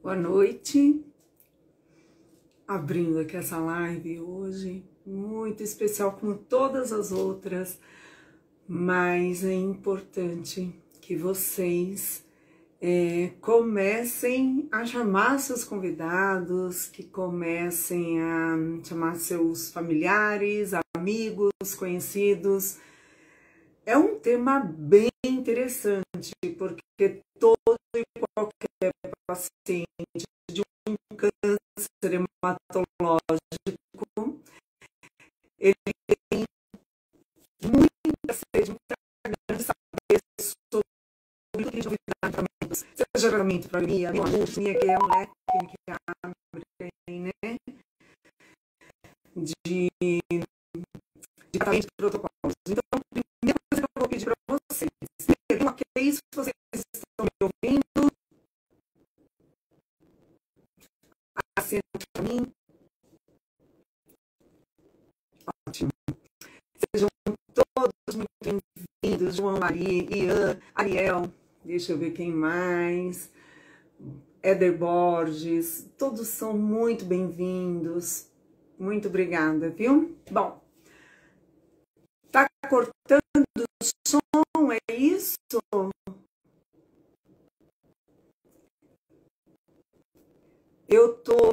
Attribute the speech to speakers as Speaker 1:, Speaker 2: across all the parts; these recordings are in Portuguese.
Speaker 1: Boa noite, abrindo aqui essa live hoje, muito especial como todas as outras, mas é importante que vocês comecem a chamar seus convidados, que comecem a chamar seus familiares, amigos, conhecidos. É um tema bem interessante, porque todo e qualquer paciente de um câncer hematológico, ele tem muita sede, muita gana de saber sobre o que de tratamentos, seja tratamento para anemia, que é um leque que abre, né, de tratamento de protocolos. Então, a primeira coisa que eu vou pedir para vocês, ok, se vocês estão me ouvindo, acena para mim. Ótimo. Sejam todos muito bem-vindos, João Maria, Ian, Ariel, deixa eu ver quem mais, Éder Borges, todos são muito bem-vindos, muito obrigada, viu? Bom, tá cortando o som, é isso?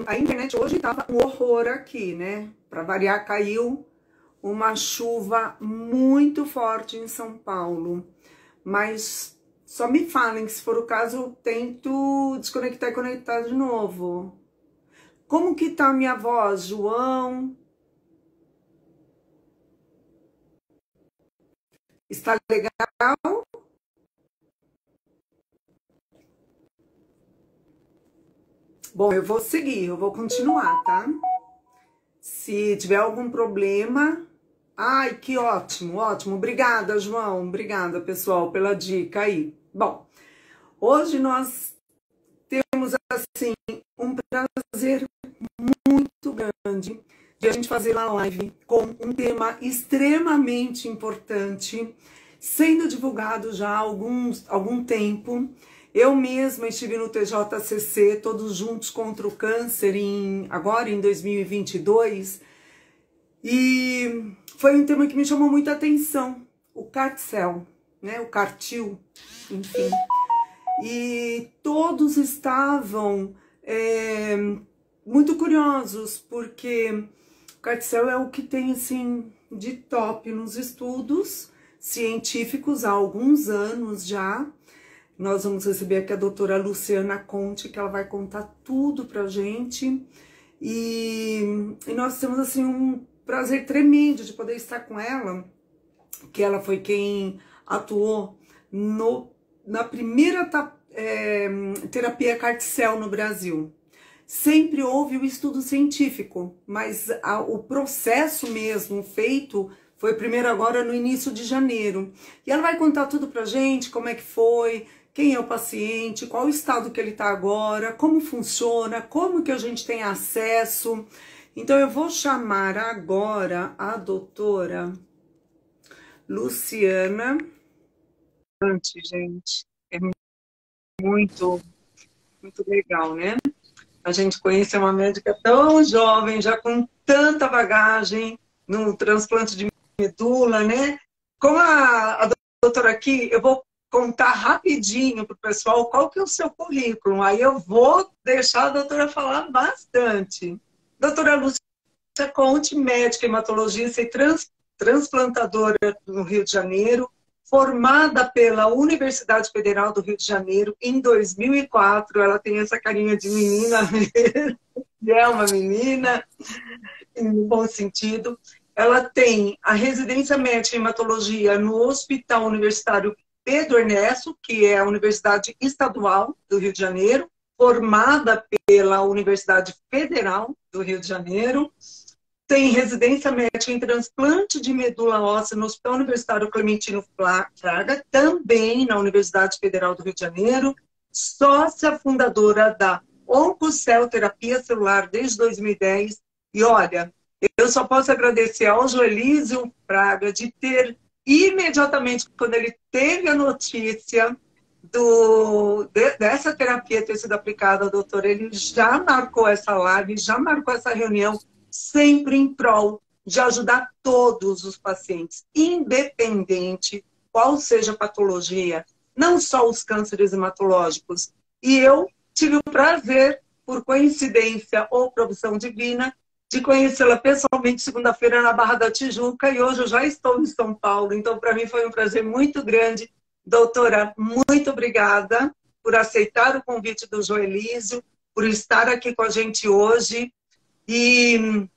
Speaker 1: A internet hoje tava um horror aqui, né? Para variar, caiu uma chuva muito forte em São Paulo, mas só me falem que se for o caso eu tento desconectar e conectar de novo. Como que tá a minha voz, João? Está legal? Bom, eu vou seguir, eu vou continuar, tá? Se tiver algum problema... Ai, que ótimo, ótimo. Obrigada, João. Obrigada, pessoal, pela dica aí. Bom, hoje nós temos, assim, um prazer muito grande de a gente fazer uma live com um tema extremamente importante, sendo divulgado já há algum tempo. Eu mesma estive no TJCC, todos juntos contra o câncer, agora em 2022, e foi um tema que me chamou muita atenção, o CARTCEL, né, o CARTIL, enfim. E todos estavam muito curiosos, porque o CARTCEL é o que tem, assim, de top nos estudos científicos há alguns anos já. Nós vamos receber aqui a doutora Luciana Conte, que ela vai contar tudo pra gente. E nós temos, assim, um prazer tremendo de poder estar com ela, que ela foi quem atuou na primeira terapia CARTCEL no Brasil. Sempre houve o estudo científico, mas o processo mesmo feito foi primeiro agora no início de janeiro. E ela vai contar tudo pra gente, como é que foi, quem é o paciente, qual o estado que ele está agora, como funciona, como que a gente tem acesso. Então eu vou chamar agora a doutora Luciana. Gente, é muito legal, né? A gente conhecer uma médica tão jovem, já com tanta bagagem no transplante de medula, né? Como a doutora aqui, eu vou contar rapidinho para o pessoal qual que é o seu currículo. Aí eu vou deixar a doutora falar bastante. Doutora Lúcia Conte, médica hematologista e transplantadora no Rio de Janeiro, formada pela Universidade Federal do Rio de Janeiro em 2004. Ela tem essa carinha de menina mesmo, é uma menina, em bom sentido. Ela tem a residência médica em hematologia no Hospital Universitário Pedro Ernesto, que é a Universidade Estadual do Rio de Janeiro, formada pela Universidade Federal do Rio de Janeiro. Tem residência médica em transplante de medula óssea no Hospital Universitário Clementino Fraga, também na Universidade Federal do Rio de Janeiro. Sócia fundadora da Oncocell Terapia Celular desde 2010. E olha, eu só posso agradecer ao Joelísio Fraga de ter imediatamente, quando ele teve a notícia dessa terapia ter sido aplicada, doutor, ele já marcou essa live, já marcou essa reunião, sempre em prol de ajudar todos os pacientes, independente qual seja a patologia, não só os cânceres hematológicos. E eu tive o prazer, por coincidência ou provisão divina, de conhecê-la pessoalmente segunda-feira na Barra da Tijuca, e hoje eu já estou em São Paulo, então para mim foi um prazer muito grande. Doutora, muito obrigada por aceitar o convite do Joelísio, por estar aqui com a gente hoje. E,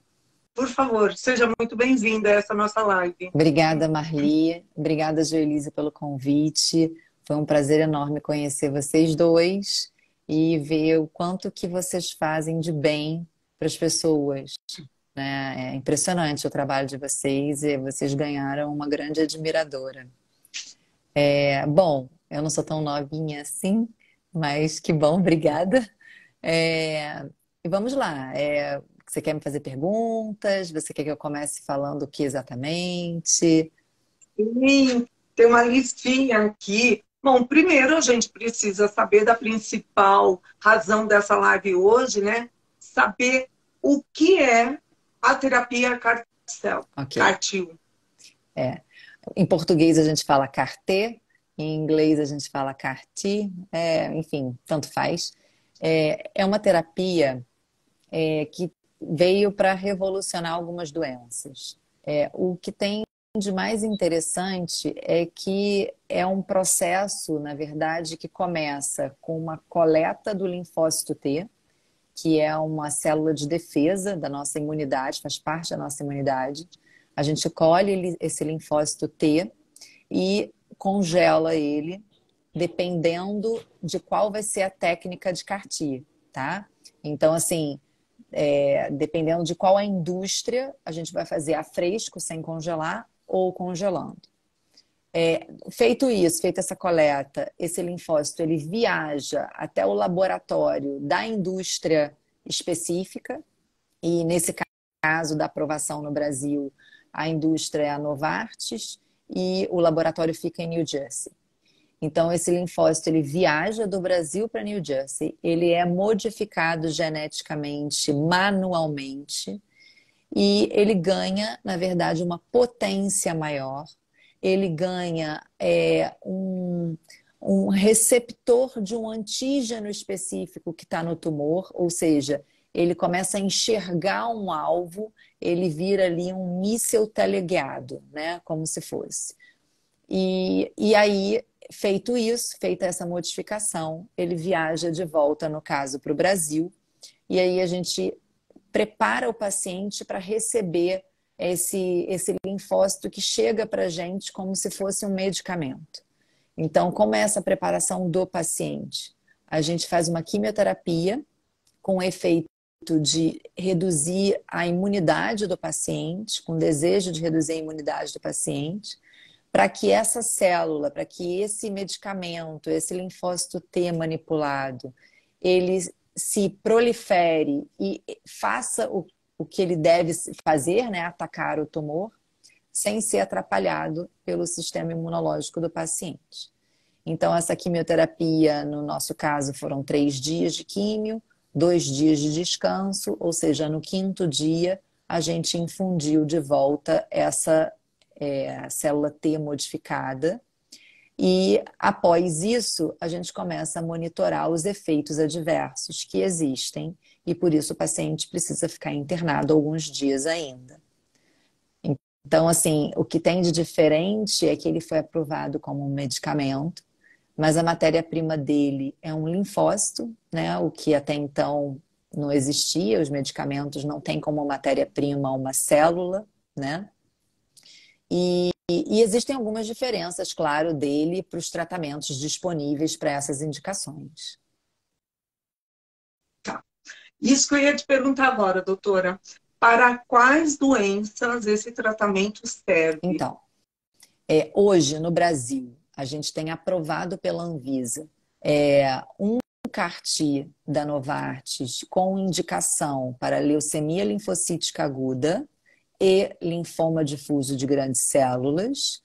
Speaker 1: por favor, seja muito bem-vinda a essa nossa live.
Speaker 2: Obrigada, Marli. Obrigada, Joelise, pelo convite. Foi um prazer enorme conhecer vocês dois e ver o quanto que vocês fazem de bem para as pessoas, né? É impressionante o trabalho de vocês e vocês ganharam uma grande admiradora. Bom, eu não sou tão novinha assim, mas que bom, obrigada. E vamos lá. Você quer me fazer perguntas? Você quer que eu comece falando o que exatamente?
Speaker 1: Sim, tem uma listinha aqui. Bom, primeiro a gente precisa saber da principal razão dessa live hoje, né? Saber o que é a terapia CAR-T-cell,
Speaker 2: Ok.
Speaker 1: CAR-T.
Speaker 2: É. Em português a gente fala CAR-T, em inglês a gente fala CAR-T, enfim, tanto faz. É uma terapia que veio para revolucionar algumas doenças. O que tem de mais interessante é que é um processo, na verdade, que começa com uma coleta do linfócito T, que é uma célula de defesa da nossa imunidade, faz parte da nossa imunidade. A gente colhe esse linfócito T e congela ele, dependendo de qual vai ser a técnica de CAR-T, tá? Então, assim, dependendo de qual a indústria, a gente vai fazer a fresco, sem congelar, ou congelando. Feito isso, feita essa coleta, esse linfócito ele viaja até o laboratório da indústria específica, e nesse caso da aprovação no Brasil, a indústria é a Novartis e o laboratório fica em New Jersey. Então, esse linfócito ele viaja do Brasil para New Jersey, ele é modificado geneticamente, manualmente, e ele ganha, na verdade, uma potência maior, ele ganha um receptor de um antígeno específico que está no tumor, ou seja, ele começa a enxergar um alvo, ele vira ali um míssil teleguiado, né? Como se fosse. E aí, feito isso, feita essa modificação, ele viaja de volta, no caso, para o Brasil, e aí a gente prepara o paciente para receber esse linfócito que chega para a gente como se fosse um medicamento. Então, como é essa preparação do paciente? A gente faz uma quimioterapia com o efeito de reduzir a imunidade do paciente, com o desejo de reduzir a imunidade do paciente, para que essa célula, para que esse medicamento, esse linfócito T manipulado, ele se prolifere e faça o que ele deve fazer, né, atacar o tumor, sem ser atrapalhado pelo sistema imunológico do paciente. Então, essa quimioterapia, no nosso caso, foram 3 dias de químio, 2 dias de descanso, ou seja, no 5º dia, a gente infundiu de volta essa célula T modificada. E após isso, a gente começa a monitorar os efeitos adversos que existem e por isso o paciente precisa ficar internado alguns dias ainda. Então, assim, o que tem de diferente é que ele foi aprovado como um medicamento, mas a matéria-prima dele é um linfócito, né? O que até então não existia, os medicamentos não têm como matéria-prima uma célula, né? E existem algumas diferenças, claro, dele para os tratamentos disponíveis para essas indicações.
Speaker 1: Tá. Isso que eu ia te perguntar agora, doutora. Para quais doenças esse tratamento serve?
Speaker 2: Então, hoje no Brasil, a gente tem aprovado pela Anvisa um CAR-T da Novartis com indicação para leucemia linfocítica aguda e linfoma difuso de grandes células.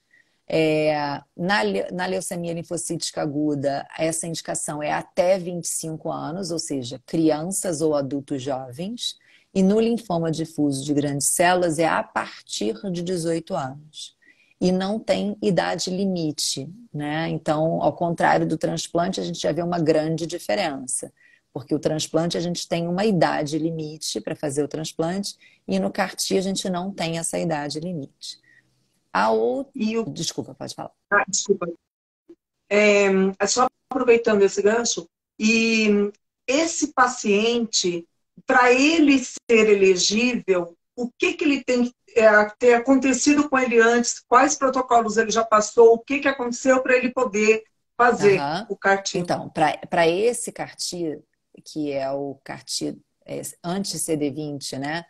Speaker 2: Na leucemia linfocítica aguda, essa indicação é até 25 anos, ou seja, crianças ou adultos jovens. E no linfoma difuso de grandes células é a partir de 18 anos. E não tem idade limite, né? Então, ao contrário do transplante, a gente já vê uma grande diferença. Porque o transplante a gente tem uma idade limite para fazer o transplante, e no CAR-T a gente não tem essa idade limite. A outra...
Speaker 1: E
Speaker 2: Desculpa, pode falar.
Speaker 1: desculpa. Só aproveitando esse gancho, e esse paciente, para ele ser elegível, o que ele tem que ter acontecido com ele antes, quais protocolos ele já passou, o que aconteceu para ele poder fazer
Speaker 2: Aham.
Speaker 1: o CAR-T?
Speaker 2: Então, para esse CAR-T, que é o CAR-T anti-CD20, né,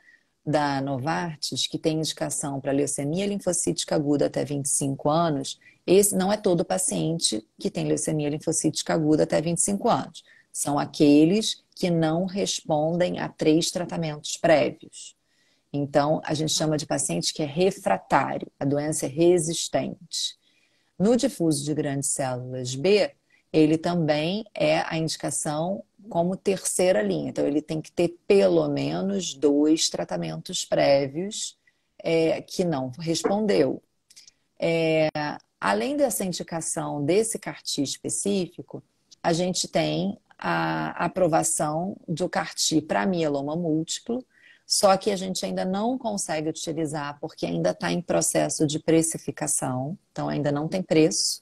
Speaker 2: da Novartis, que tem indicação para leucemia linfocítica aguda até 25 anos, esse não é todo paciente que tem leucemia linfocítica aguda até 25 anos. São aqueles que não respondem a 3 tratamentos prévios. Então, a gente chama de paciente que é refratário, a doença é resistente. No difuso de grandes células B, ele também é a indicação como terceira linha. Então, ele tem que ter pelo menos 2 tratamentos prévios que não respondeu. Além dessa indicação desse CAR-T específico, a gente tem a aprovação do CAR-T para mieloma múltiplo, só que a gente ainda não consegue utilizar porque ainda está em processo de precificação, então ainda não tem preço.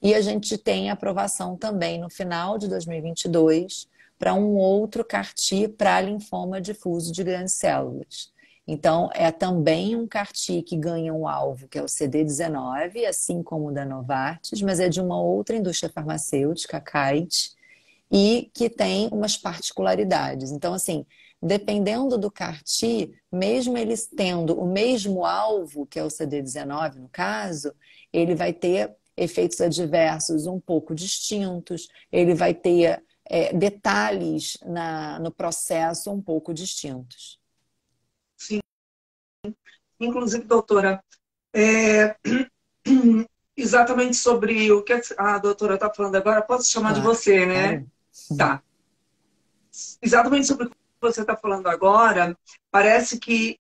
Speaker 2: E a gente tem aprovação também no final de 2022 para um outro CAR-T para linfoma difuso de grandes células. Então, é também um CAR-T que ganha um alvo, que é o CD19, assim como o da Novartis, mas é de uma outra indústria farmacêutica, a Kite, e que tem umas particularidades. Então, assim, dependendo do CAR-T, mesmo eles tendo o mesmo alvo, que é o CD19 no caso, ele vai ter efeitos adversos um pouco distintos, ele vai ter detalhes no processo um pouco distintos.
Speaker 1: Sim. Inclusive, doutora, exatamente sobre o que a doutora está falando agora, posso chamar de
Speaker 2: Claro,
Speaker 1: você, né?
Speaker 2: claro.
Speaker 1: Tá. Exatamente sobre o que você está falando agora, parece que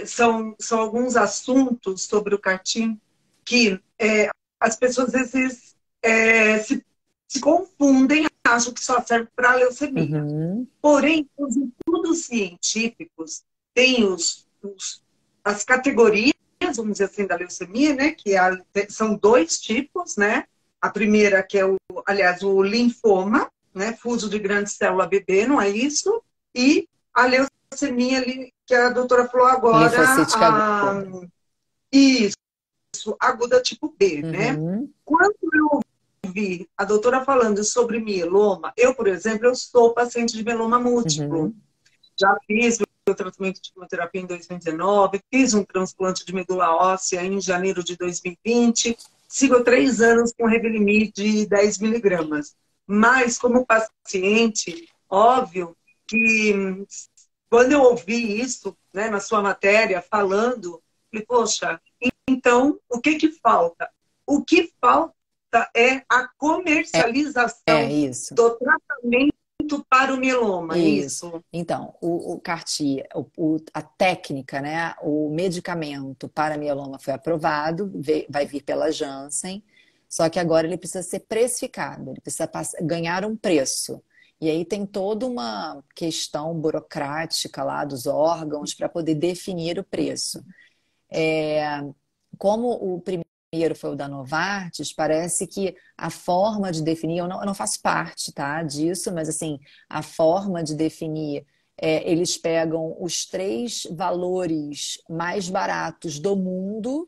Speaker 1: são alguns assuntos sobre o CAR-T que as pessoas às vezes se confundem, acham que só serve para leucemia.
Speaker 2: Uhum.
Speaker 1: Porém, os estudos científicos têm as categorias, vamos dizer assim, da leucemia, né? Que são 2 tipos, né? A primeira, que é aliás, o linfoma, né? Fuso de grande célula BB, não é isso? E a leucemia, que a doutora falou agora,
Speaker 2: Linfocítica aguda.
Speaker 1: isso, aguda tipo B, né?
Speaker 2: Uhum.
Speaker 1: Quando eu ouvi a doutora falando sobre mieloma, eu, por exemplo, eu sou paciente de mieloma múltiplo.
Speaker 2: Uhum.
Speaker 1: Já fiz o tratamento de quimioterapia em 2019, fiz um transplante de medula óssea em janeiro de 2020, sigo 3 anos com Revlimid de 10 miligramas. Mas, como paciente, óbvio que quando eu ouvi isso, né, na sua matéria, falando, falei, poxa, então, o que falta? O que falta é a comercialização
Speaker 2: Isso.
Speaker 1: do tratamento para o mieloma, é
Speaker 2: Isso.
Speaker 1: isso?
Speaker 2: Então, o CAR-T, a técnica, né, o medicamento para mieloma foi aprovado, vai vir pela Janssen, só que agora ele precisa ser precificado, ele precisa ganhar um preço. E aí tem toda uma questão burocrática lá dos órgãos para poder definir o preço. Como o primeiro foi o da Novartis, parece que a forma de definir, eu não faço parte, tá, disso, mas assim, a forma de definir, eles pegam os 3 valores mais baratos do mundo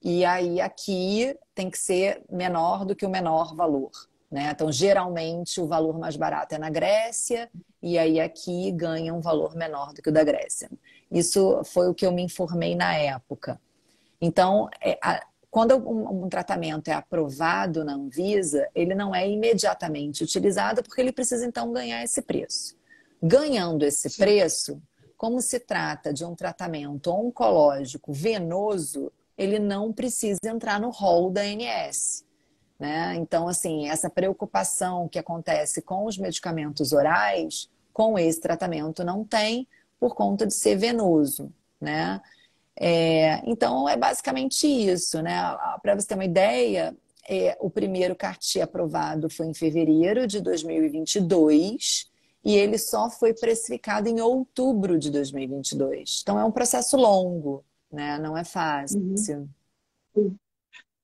Speaker 2: e aí aqui tem que ser menor do que o menor valor, né? Então, geralmente, o valor mais barato é na Grécia e aí aqui ganha um valor menor do que o da Grécia. Isso foi o que eu me informei na época. Então, quando um tratamento é aprovado na Anvisa, ele não é imediatamente utilizado porque ele precisa, então, ganhar esse preço. Ganhando esse
Speaker 1: Sim.
Speaker 2: preço, como se trata de um tratamento oncológico venoso, ele não precisa entrar no rol da ANS, né? Então, assim, essa preocupação que acontece com os medicamentos orais, com esse tratamento não tem, por conta de ser venoso, né? Então, é basicamente isso, né? Para você ter uma ideia, o primeiro CAR-T aprovado foi em fevereiro de 2022 e ele só foi precificado em outubro de 2022. Então, é um processo longo, né? Não é fácil.
Speaker 1: Uhum.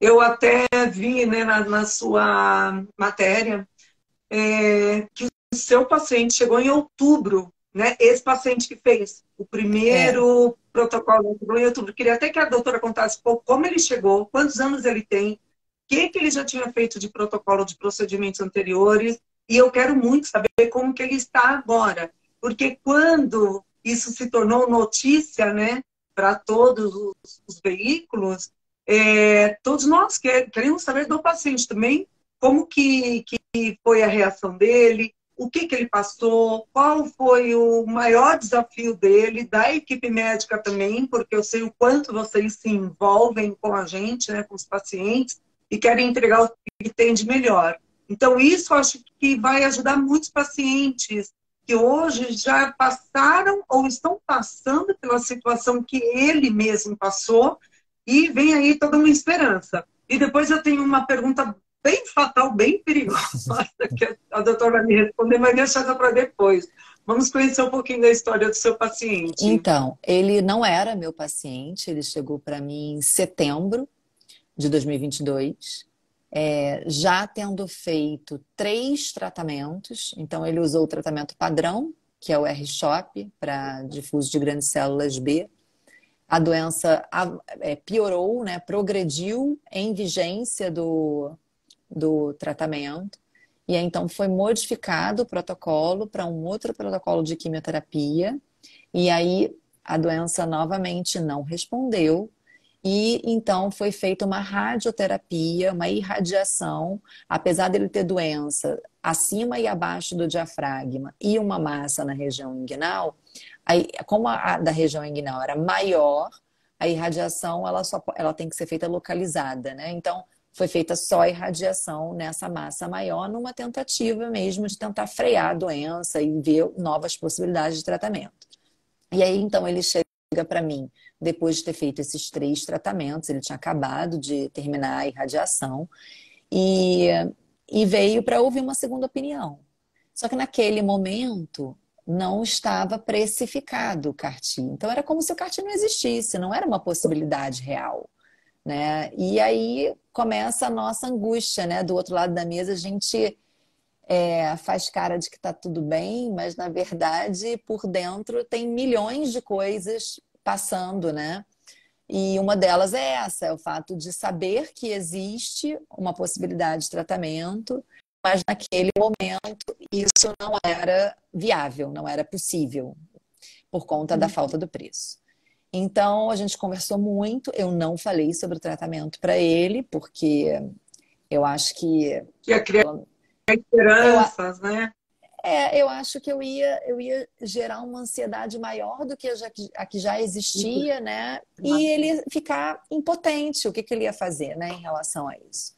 Speaker 1: Eu até vi, né, na sua matéria que o seu paciente chegou em outubro, né? Esse paciente que fez o primeiro protocolo chegou em outubro. Queria até que a doutora contasse um pouco como ele chegou, quantos anos ele tem, o que ele já tinha feito de protocolo de procedimentos anteriores, e eu quero muito saber como que ele está agora. Porque quando isso se tornou notícia, né, para todos os veículos, todos nós queremos saber do paciente também, como que foi a reação dele, o que ele passou, qual foi o maior desafio dele, da equipe médica também, porque eu sei o quanto vocês se envolvem com a gente, né, com os pacientes, e querem entregar o que tem de melhor. Então, isso eu acho que vai ajudar muitos pacientes que hoje já passaram ou estão passando pela situação que ele mesmo passou, e vem aí toda uma esperança. E depois eu tenho uma pergunta bem fatal, bem perigosa, que a doutora vai me responder, mas deixa ela para depois. Vamos conhecer um pouquinho da história do seu paciente.
Speaker 2: Então, ele não era meu paciente, ele chegou para mim em setembro de 2022, já tendo feito 3 tratamentos. Então, ele usou o tratamento padrão, que é o R-CHOP, para difuso de grandes células B. A doença piorou, né, progrediu em vigência do tratamento. E aí, então, foi modificado o protocolo para um outro protocolo de quimioterapia. E aí, a doença novamente não respondeu. E então foi feita uma radioterapia, uma irradiação, apesar dele ter doença acima e abaixo do diafragma e uma massa na região inguinal, aí, como a da região inguinal era maior, a irradiação ela tem que ser feita localizada, né? Então foi feita só a irradiação nessa massa maior, numa tentativa mesmo de tentar frear a doença e ver novas possibilidades de tratamento. E aí então ele chega para mim, depois de ter feito esses 3 tratamentos, ele tinha acabado de terminar a irradiação, e, e veio para ouvir uma segunda opinião. Só que naquele momento não estava precificado o CAR-T. Então era como se o CAR-T não existisse, não era uma possibilidade real, né? E aí começa a nossa angústia, né? Do outro lado da mesa a gente faz cara de que está tudo bem, mas na verdade por dentro tem milhões de coisas passando, né? E uma delas é essa, é o fato de saber que existe uma possibilidade de tratamento, mas naquele momento isso não era viável, não era possível, por conta da falta do preço. Então a gente conversou muito, eu não falei sobre o tratamento para ele, porque eu acho que...
Speaker 1: ia criar esperanças, né?
Speaker 2: Eu acho que eu ia gerar uma ansiedade maior do que a que já existia, né? E ele ficar impotente, o que ele ia fazer, né, em relação a isso.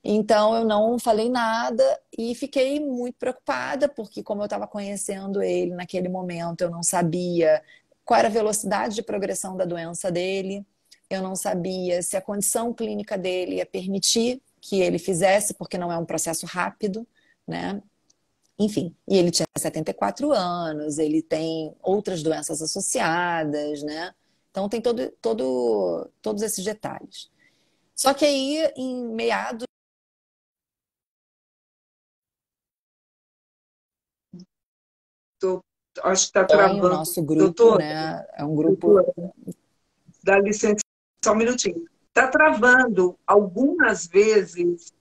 Speaker 2: Então, eu não falei nada e fiquei muito preocupada, porque como eu estava conhecendo ele naquele momento, eu não sabia qual era a velocidade de progressão da doença dele, eu não sabia se a condição clínica dele ia permitir que ele fizesse, porque não é um processo rápido, né? Enfim, e ele tinha 74 anos, ele tem outras doenças associadas, né? Então tem todos esses detalhes. Só que aí, em meados...
Speaker 1: Acho que está
Speaker 2: o
Speaker 1: travando.
Speaker 2: nosso grupo,
Speaker 1: Doutor,
Speaker 2: né? É um grupo...
Speaker 1: dá licença só um minutinho. Está travando. Algumas vezes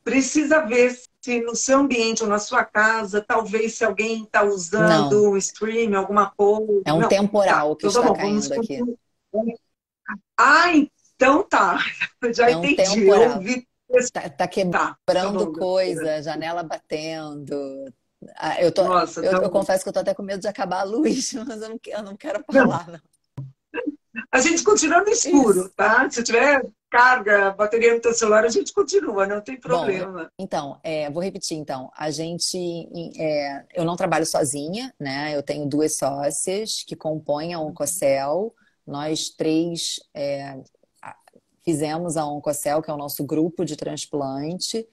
Speaker 1: precisa ver se no seu ambiente ou na sua casa, talvez se alguém está usando
Speaker 2: Não,
Speaker 1: o stream, alguma coisa.
Speaker 2: é um
Speaker 1: Não, tá.
Speaker 2: temporal que
Speaker 1: Então tá
Speaker 2: está
Speaker 1: bom, vamos
Speaker 2: caindo aqui.
Speaker 1: continuar. Ah, então tá. Eu já
Speaker 2: É um
Speaker 1: entendi. Eu
Speaker 2: temporal.
Speaker 1: ouvi.
Speaker 2: Tá
Speaker 1: Tá
Speaker 2: quebrando
Speaker 1: bom.
Speaker 2: coisa, janela batendo.
Speaker 1: Nossa, tá
Speaker 2: Eu
Speaker 1: bom.
Speaker 2: confesso que eu tô até com medo de acabar a luz, mas eu não quero falar, não.
Speaker 1: A gente continua no escuro,
Speaker 2: Isso.
Speaker 1: tá? Se tiver carga, bateria no teu celular, a gente continua, não tem
Speaker 2: Bom,
Speaker 1: problema.
Speaker 2: então, vou repetir então. Eu não trabalho sozinha, né? Eu tenho duas sócias que compõem a Oncocel. Nós três a- fizemos a Oncocel, que é o nosso grupo de transplante.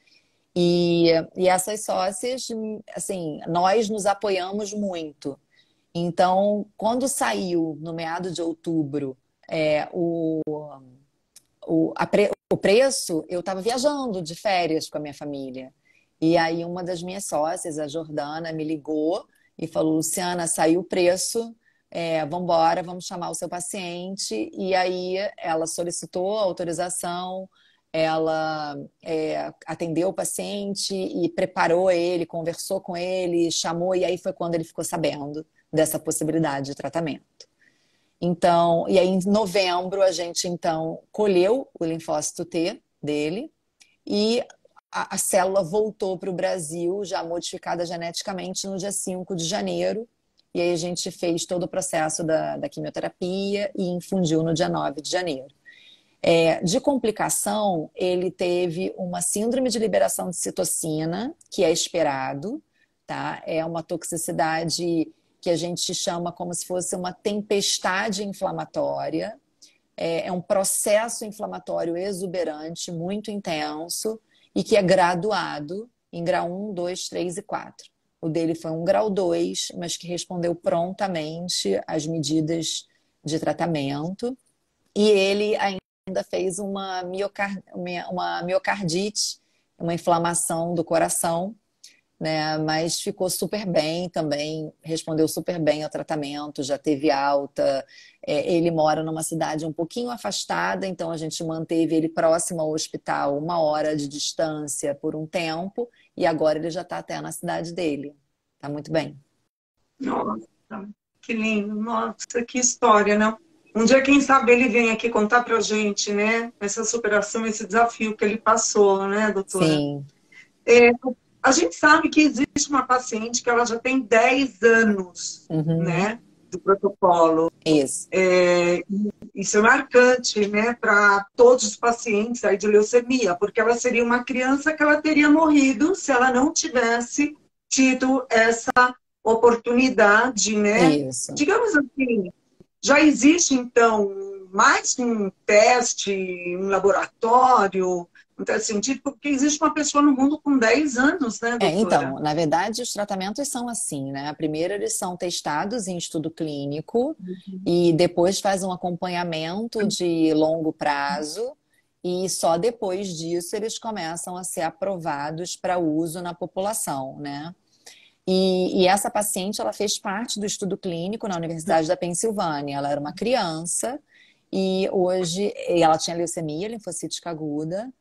Speaker 2: E essas sócias, assim, nós nos apoiamos muito. Então, quando saiu no meado de outubro, o preço, eu estava viajando de férias com a minha família. E aí uma das minhas sócias, a Jordana, me ligou e falou: Luciana, saiu o preço, vambora, vamos chamar o seu paciente. E aí ela solicitou a autorização, ela atendeu o paciente e preparou ele, conversou com ele, chamou, e aí foi quando ele ficou sabendo dessa possibilidade de tratamento. Então, e aí em novembro a gente então colheu o linfócito T dele e a célula voltou para o Brasil já modificada geneticamente no dia 5 de janeiro. E aí a gente fez todo o processo da quimioterapia e infundiu no dia 9 de janeiro. De complicação, ele teve uma síndrome de liberação de citocina, que é esperado, tá? É uma toxicidade que a gente chama como se fosse uma tempestade inflamatória. É um processo inflamatório exuberante, muito intenso, e que é graduado em grau 1, 2, 3 e 4. O dele foi um grau 2, mas que respondeu prontamente às medidas de tratamento. E ele ainda fez uma miocardite, uma inflamação do coração, né? Mas ficou super bem também, respondeu super bem ao tratamento, já teve alta. Ele mora numa cidade um pouquinho afastada, então a gente manteve ele próximo ao hospital, 1 hora de distância por um tempo, e agora ele já está até na cidade dele. Tá muito bem.
Speaker 1: Nossa, que lindo. Nossa, que história, né? Um dia, quem sabe, ele vem aqui contar pra gente, né? Essa superação, esse desafio que ele passou, né, doutora?
Speaker 2: Sim.
Speaker 1: É, a gente sabe que existe uma paciente que ela já tem 10 anos,
Speaker 2: Uhum.
Speaker 1: né, do protocolo.
Speaker 2: Isso.
Speaker 1: Isso é marcante, né, para todos os pacientes aí de leucemia, porque ela seria uma criança que ela teria morrido se ela não tivesse tido essa oportunidade, né?
Speaker 2: Isso.
Speaker 1: Digamos assim, já existe, então, mais um teste, um laboratório, um teste científico, porque existe uma pessoa no mundo com 10 anos, né,
Speaker 2: Então,
Speaker 1: doutora?
Speaker 2: na verdade, os tratamentos são assim, né? Primeiro, eles são testados em estudo clínico e depois faz um acompanhamento de longo prazo e só depois disso eles começam a ser aprovados para uso na população, né? E essa paciente, ela fez parte do estudo clínico na Universidade da Pensilvânia. Ela era uma criança e hoje ela tinha leucemia linfocítica aguda.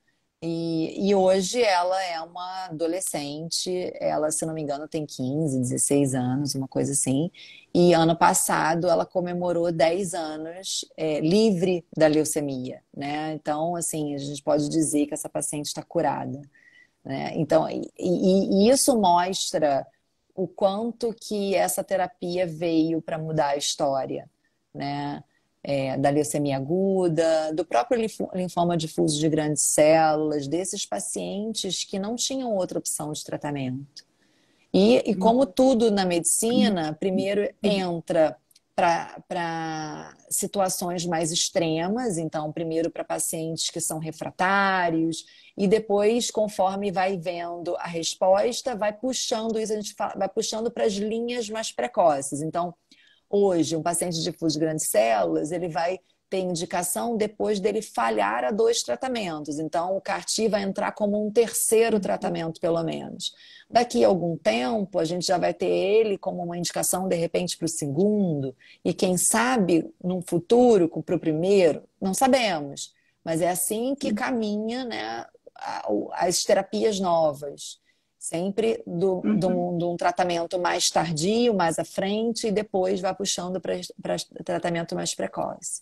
Speaker 2: E hoje ela é uma adolescente, ela, se não me engano, tem 15, 16 anos, uma coisa assim. E ano passado ela comemorou 10 anos livre da leucemia, né? Então, assim, a gente pode dizer que essa paciente está curada, né? Então, e isso mostra o quanto que essa terapia veio para mudar a história, né? Da leucemia aguda, do próprio linfoma difuso de grandes células, desses pacientes que não tinham outra opção de tratamento. E como tudo na medicina, primeiro entra para situações mais extremas, então, primeiro para pacientes que são refratários, e depois, conforme vai vendo a resposta, vai puxando isso, a gente vai puxando para as linhas mais precoces. Então, hoje, um paciente difuso de grandes células, ele vai ter indicação depois dele falhar a 2 tratamentos. Então, o CAR-T vai entrar como um terceiro tratamento, pelo menos. Daqui a algum tempo, a gente já vai ter ele como uma indicação, de repente, para o segundo. E quem sabe, num futuro, para o primeiro, não sabemos. Mas é assim que caminha, né, as terapias novas. Sempre de um tratamento mais tardio, mais à frente, e depois vai puxando para tratamento mais precoce.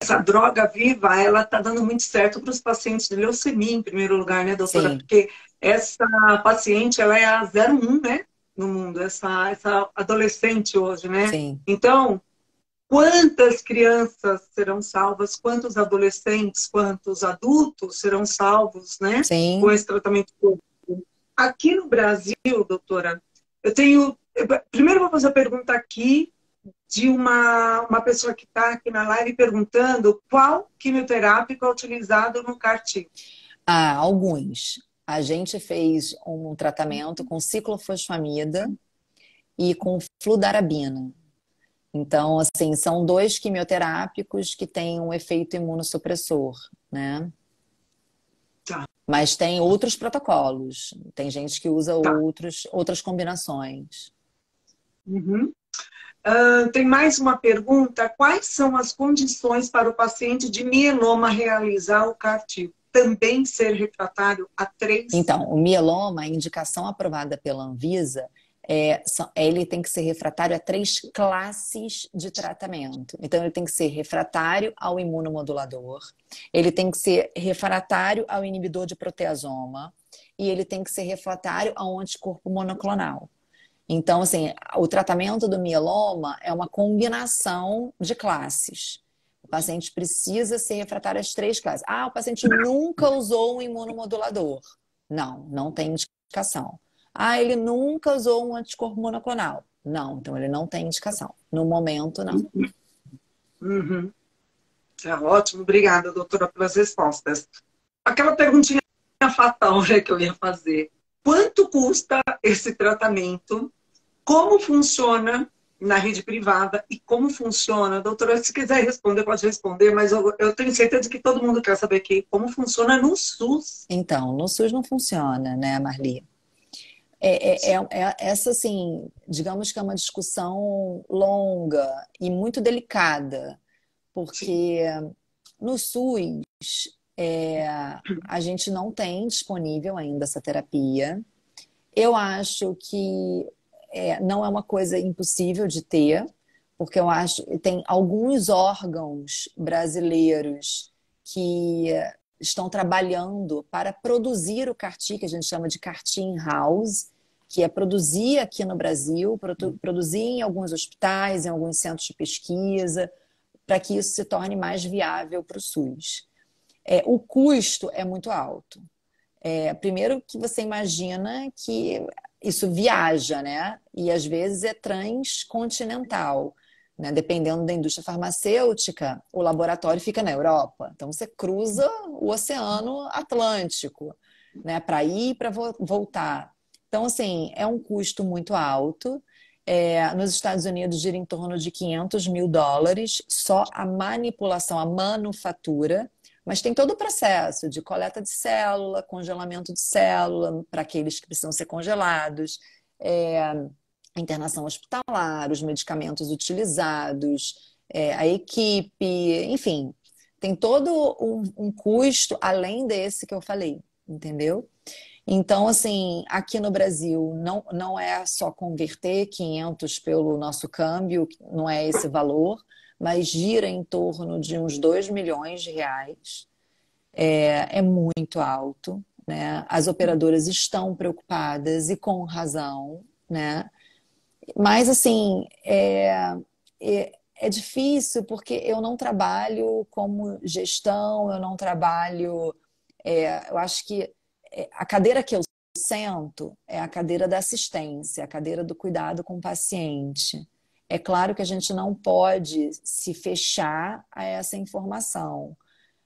Speaker 1: Essa droga viva, ela está dando muito certo para os pacientes de leucemia, em primeiro lugar, né, doutora?
Speaker 2: Sim,
Speaker 1: Porque essa paciente, ela é a 01, né, no mundo, essa adolescente hoje, né?
Speaker 2: sim.
Speaker 1: Então, quantas crianças serão salvas, quantos adolescentes, quantos adultos serão salvos, né, com
Speaker 2: Sim.
Speaker 1: esse tratamento. Aqui no Brasil, doutora, eu tenho... Primeiro, eu vou fazer a pergunta aqui de uma pessoa que está aqui na live perguntando qual quimioterápico é utilizado no CAR-T.
Speaker 2: Ah, alguns. A gente fez um tratamento com ciclofosfamida e com fludarabina. Então, assim, são dois quimioterápicos que têm um efeito imunossupressor, né?
Speaker 1: Tá,
Speaker 2: Mas tem outros protocolos. Tem gente que usa
Speaker 1: tá.
Speaker 2: outras combinações.
Speaker 1: Uhum. Tem mais uma pergunta. Quais são as condições para o paciente de mieloma realizar o CAR-T? Também ser refratário a três?
Speaker 2: Então, o mieloma, a indicação aprovada pela Anvisa, ele tem que ser refratário a 3 classes de tratamento. Então, ele tem que ser refratário ao imunomodulador, ele tem que ser refratário ao inibidor de proteasoma e ele tem que ser refratário ao anticorpo monoclonal. Então, assim, o tratamento do mieloma é uma combinação de classes. O paciente precisa ser refratário às 3 classes. Ah, o paciente nunca usou um imunomodulador. Não, não tem indicação. Ah, ele nunca usou um anticorpo monoclonal. Não, então ele não tem indicação. No momento, não.
Speaker 1: Uhum. Tá ótimo, obrigada, doutora, pelas respostas. Aquela perguntinha fatal, né, que eu ia fazer. Quanto custa esse tratamento? Como funciona na rede privada e como funciona? Doutora, se quiser responder, pode responder, mas eu tenho certeza que todo mundo quer saber aqui como funciona no SUS.
Speaker 2: Então, no SUS não funciona, né, Marli? Essa, assim, digamos que é uma discussão longa e muito delicada,
Speaker 1: Sim.
Speaker 2: porque no SUS é, a gente não tem disponível ainda essa terapia. Eu acho que não é uma coisa impossível de ter, porque eu acho que tem alguns órgãos brasileiros que estão trabalhando para produzir o CAR-T, que a gente chama de CAR-T in-house, que é produzir aqui no Brasil, produzir em alguns hospitais, em alguns centros de pesquisa, para que isso se torne mais viável para o SUS. O custo é muito alto. Primeiro que você imagina que isso viaja, né? E às vezes é transcontinental, né? Dependendo da indústria farmacêutica, o laboratório fica na Europa. Então você cruza o Oceano Atlântico, né? Para ir e para voltar. Então, assim, é um custo muito alto. Nos Estados Unidos gira em torno de US$ 500 mil só a manipulação, a manufatura. Mas tem todo o processo de coleta de célula, congelamento de célula para aqueles que precisam ser congelados, internação hospitalar, os medicamentos utilizados, a equipe, enfim, tem todo um custo além desse que eu falei, entendeu? Então, assim, aqui no Brasil não é só converter 500 pelo nosso câmbio, não é esse valor, mas gira em torno de uns R$ 2 milhões. É muito alto, né? As operadoras estão preocupadas e com razão, né? Mas, assim, é difícil porque eu não trabalho como gestão, eu não trabalho. Eu acho que a cadeira que eu sento é a cadeira da assistência, a cadeira do cuidado com o paciente. É claro que a gente não pode se fechar a essa informação,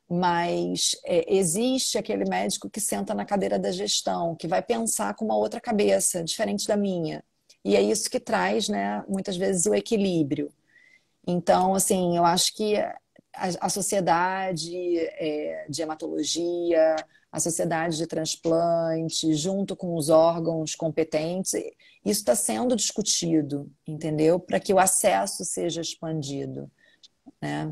Speaker 2: mas existe aquele médico que senta na cadeira da gestão, que vai pensar com uma outra cabeça, diferente da minha. E é isso que traz, né, muitas vezes o equilíbrio. Então, assim, eu acho que a sociedade de hematologia, a sociedade de transplante, junto com os órgãos competentes, isso está sendo discutido, entendeu? Para que o acesso seja expandido, né?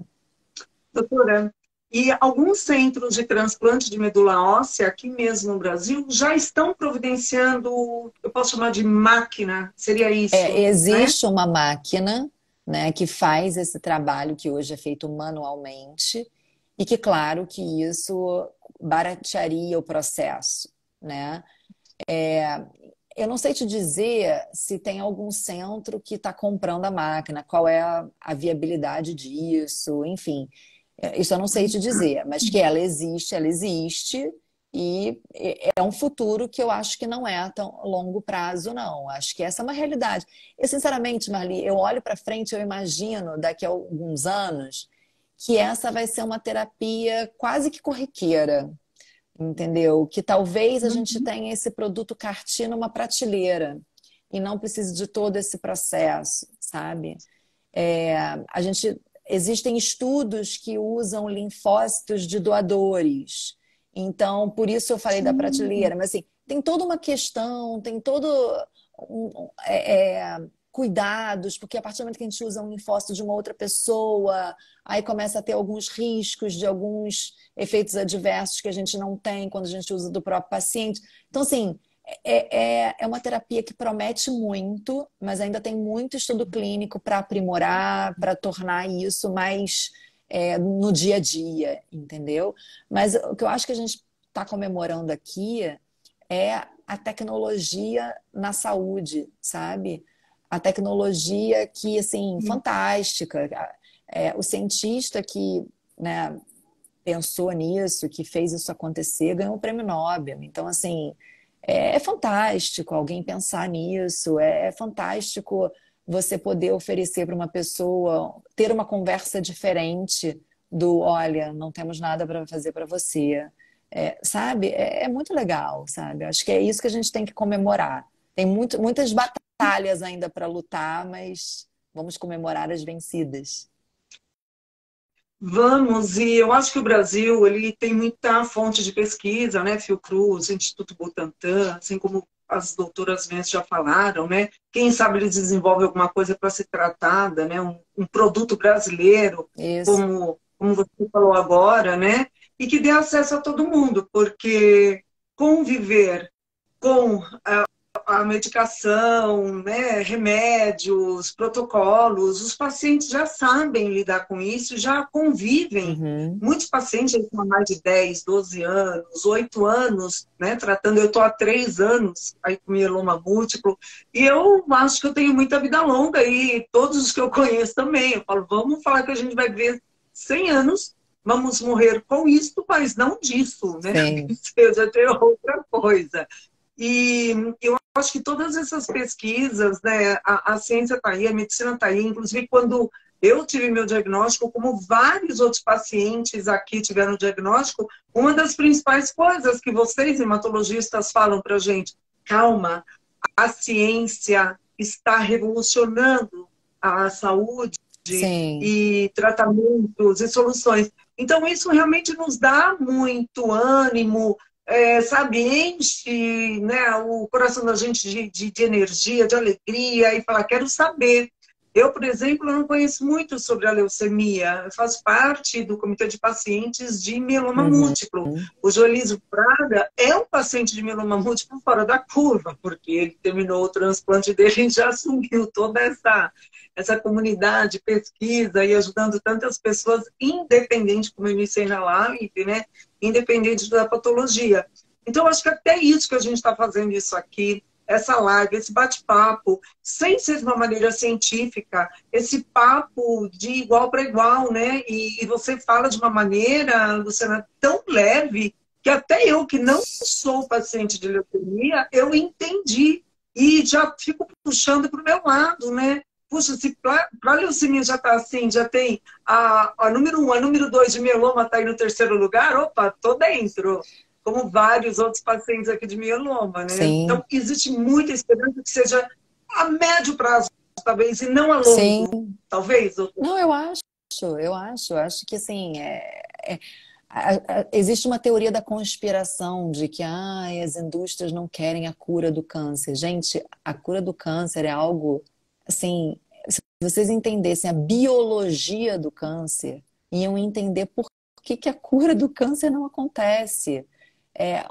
Speaker 1: Doutora, e alguns centros de transplante de medula óssea, aqui mesmo no Brasil, já estão providenciando, eu posso chamar de máquina, seria isso, né?
Speaker 2: Existe uma máquina, né, que faz esse trabalho que hoje é feito manualmente e que, claro, que isso baratearia o processo, né? Eu não sei te dizer se tem algum centro que está comprando a máquina, qual é a viabilidade disso, enfim. Isso eu não sei te dizer, mas que ela existe, e é um futuro que eu acho que não é tão longo prazo, não. Acho que essa é uma realidade. Eu, sinceramente, Marli, eu olho para frente, eu imagino daqui a alguns anos que essa vai ser uma terapia quase que corriqueira, entendeu? Que talvez a gente
Speaker 1: Uhum.
Speaker 2: tenha esse produto CAR-T numa prateleira e não precise de todo esse processo, sabe? A gente existem estudos que usam linfócitos de doadores. Então, por isso eu falei da
Speaker 1: Sim.
Speaker 2: prateleira, mas assim, tem toda uma questão, tem todo cuidados, porque a partir do momento que a gente usa um linfócito de uma outra pessoa, aí começa a ter alguns riscos de alguns efeitos adversos que a gente não tem quando a gente usa do próprio paciente. Então, assim, é uma terapia que promete muito, mas ainda tem muito estudo clínico para aprimorar, para tornar isso mais no dia a dia, entendeu? Mas o que eu acho que a gente está comemorando aqui é a tecnologia na saúde, sabe? A tecnologia que, assim, fantástica. O cientista que, né, pensou nisso, que fez isso acontecer, ganhou o prêmio Nobel. Então, assim, é fantástico alguém pensar nisso, é fantástico você poder oferecer para uma pessoa, ter uma conversa diferente do, olha, não temos nada para fazer para você. Sabe? É muito legal, sabe? Acho que é isso que a gente tem que comemorar. Tem muitas batalhas ainda para lutar, mas vamos comemorar as vencidas.
Speaker 1: Vamos, e eu acho que o Brasil ele tem muita fonte de pesquisa, né? Fiocruz, Instituto Butantan, assim como as doutoras Mendes já falaram, né? Quem sabe eles desenvolvem alguma coisa para ser tratada, né? Um produto brasileiro,
Speaker 2: Isso.
Speaker 1: como você falou agora, né? E que dê acesso a todo mundo, porque conviver com a medicação, né, remédios, protocolos, os pacientes já sabem lidar com isso, já convivem.
Speaker 2: Uhum.
Speaker 1: Muitos pacientes estão há mais de 10, 12 anos, 8 anos, né, tratando. Eu estou há 3 anos aí com mieloma múltiplo, e eu acho que eu tenho muita vida longa, e todos os que eu conheço também. Eu falo, vamos falar que a gente vai viver 100 anos, vamos morrer com isso, mas não disso, né?
Speaker 2: Sim.
Speaker 1: Precisa ter outra coisa. E eu acho que todas essas pesquisas, né, a ciência está aí, a medicina está aí, inclusive quando eu tive meu diagnóstico, como vários outros pacientes aqui tiveram diagnóstico, uma das principais coisas que vocês, hematologistas, falam para a gente, calma, a ciência está revolucionando a saúde
Speaker 2: Sim.
Speaker 1: e tratamentos e soluções. Então, isso realmente nos dá muito ânimo, sabe, enche, né, o coração da gente de energia, de alegria, e falar, quero saber. Eu, por exemplo, não conheço muito sobre a leucemia. Eu faço parte do comitê de pacientes de mieloma
Speaker 2: Uhum.
Speaker 1: múltiplo. O Joelísio Prada é um paciente de mieloma múltiplo fora da curva, porque ele terminou o transplante dele e já assumiu toda essa comunidade, pesquisa e ajudando tantas pessoas, independente, como eu iniciei na live, né? Independente da patologia. Então, acho que até isso que a gente está fazendo isso aqui, essa live, esse bate-papo, sem ser de uma maneira científica, esse papo de igual para igual, né? E você fala de uma maneira, Luciana, tão leve, que até eu, que não sou paciente de leucemia, eu entendi e já fico puxando para o meu lado, né? Puxa, se para a leucemia já está assim, já tem a número 1, a número 2 de mieloma está aí no terceiro lugar, opa, tô dentro. Como vários outros pacientes aqui de mieloma, né?
Speaker 2: Sim.
Speaker 1: Então, existe muita esperança que seja a médio prazo, talvez, e não a
Speaker 2: Sim.
Speaker 1: longo, talvez, doutor.
Speaker 2: Não, eu acho que assim, existe uma teoria da conspiração de que as indústrias não querem a cura do câncer. Gente, a cura do câncer é algo assim, se vocês entendessem a biologia do câncer, iam entender por que a cura do câncer não acontece.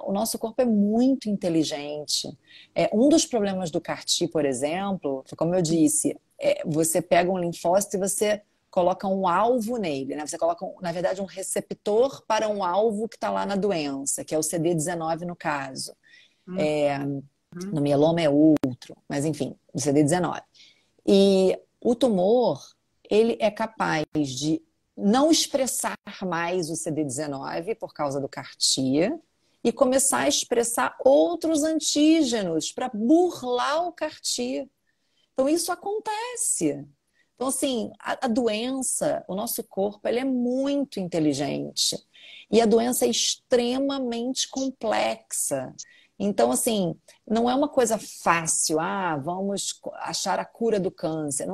Speaker 2: O nosso corpo é muito inteligente. Um dos problemas do CAR-T, por exemplo, foi como eu disse, você pega um linfócito e você coloca um alvo nele, né? Você coloca, na verdade, um receptor para um alvo que está lá na doença, que é o CD19 no caso. No mieloma é outro, mas enfim, do CD19. E o tumor, ele é capaz de não expressar mais o CD19 por causa do CAR-T e começar a expressar outros antígenos para burlar o CAR-T. Então, isso acontece. Então, assim, a doença, o nosso corpo, ele é muito inteligente. E a doença é extremamente complexa. Então, assim, não é uma coisa fácil. Ah, vamos achar a cura do câncer.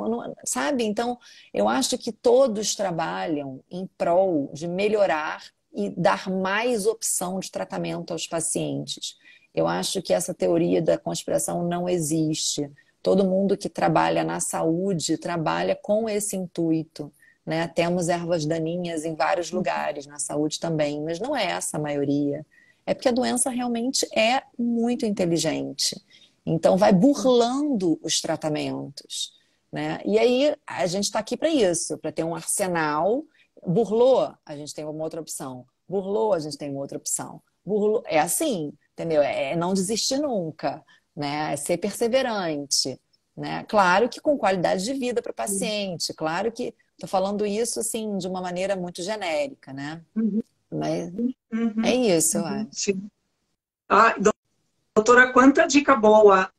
Speaker 2: Sabe? Então, eu acho que todos trabalham em prol de melhorar e dar mais opção de tratamento aos pacientes. Eu acho que essa teoria da conspiração não existe. Todo mundo que trabalha na saúde trabalha com esse intuito, né? Temos ervas daninhas em vários lugares, na saúde também, mas não é essa a maioria. É porque a doença realmente é muito inteligente. Então, vai burlando os tratamentos, né? E aí, a gente está aqui para isso, para ter um arsenal. Burlou, a gente tem uma outra opção. Burlou, a gente tem uma outra opção. Burlou, é assim, entendeu? É não desistir nunca, né? É ser perseverante, né? Claro que com qualidade de vida para o paciente, claro que estou falando isso assim de uma maneira muito genérica, né?
Speaker 1: Uhum,
Speaker 2: Mas é
Speaker 1: uhum,
Speaker 2: isso, eu
Speaker 1: uhum,
Speaker 2: acho.
Speaker 1: sim. Ah, doutora, quanta dica boa.